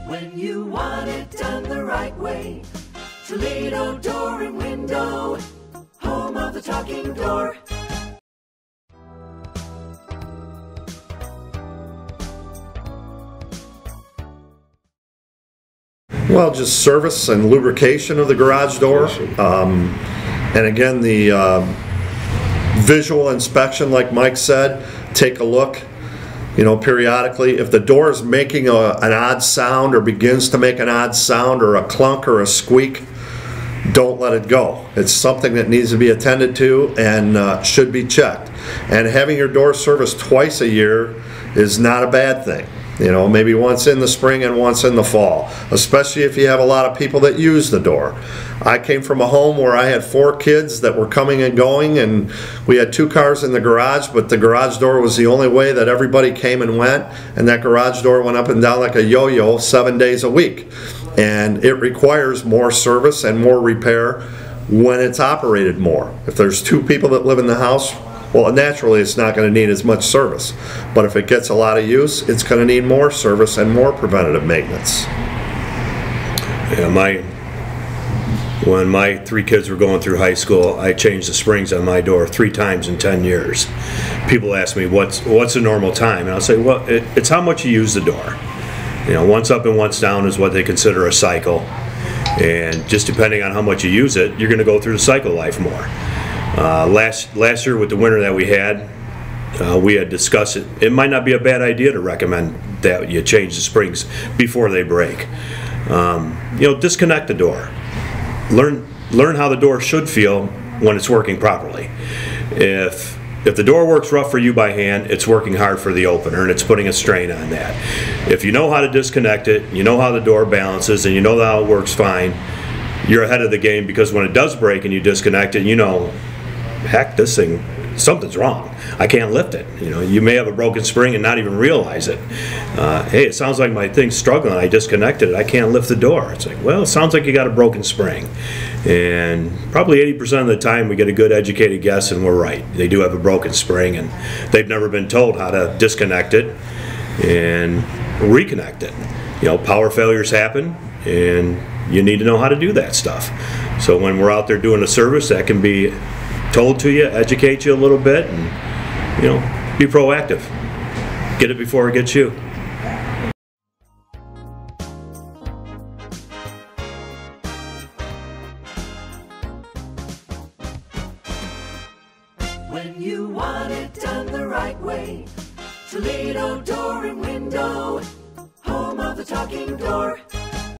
When you want it done the right way, Toledo Door and Window, home of the talking door. Well, just service and lubrication of the garage door. And again, the visual inspection, like Mike said, take a look, periodically. If the door is making an odd sound or begins to make an odd sound or a clunk or a squeak, don't let it go. It's something that needs to be attended to and should be checked. And having your door serviced twice a year is not a bad thing. Maybe once in the spring and once in the fall, especially if you have a lot of people that use the door. I came from a home where I had 4 kids that were coming and going, and we had 2 cars in the garage, but the garage door was the only way that everybody came and went, and that garage door went up and down like a yo-yo 7 days a week. And it requires more service and more repair when it's operated more. If there's 2 people that live in the house, well, naturally it's not going to need as much service. But if it gets a lot of use, it's going to need more service and more preventative maintenance. Yeah, when my 3 kids were going through high school, I changed the springs on my door 3 times in 10 years. People ask me, what's a normal time? And I'll say, well, it's how much you use the door. Once up and once down is what they consider a cycle. And just depending on how much you use it, you're going to go through the cycle life more. Last year with the winter that we had discussed it. It might not be a bad idea to recommend that you change the springs before they break. Disconnect the door. Learn how the door should feel when it's working properly. If the door works rough for you by hand, it's working hard for the opener and it's putting a strain on that. If you know how to disconnect it, you know how the door balances, and you know how it works fine, you're ahead of the game, because when it does break and you disconnect it, heck, this thing, something's wrong. I can't lift it. You may have a broken spring and not even realize it. Hey, it sounds like my thing's struggling. I disconnected it. I can't lift the door. It's like, well, it sounds like you got a broken spring. And probably 80% of the time we get a good educated guess and we're right. They do have a broken spring and they've never been told how to disconnect it and reconnect it. Power failures happen and you need to know how to do that stuff. So when we're out there doing a service, that can be told to you, educate you a little bit, and be proactive. Get it before it gets you. When you want it done the right way, Toledo Door and Window, home of the talking door.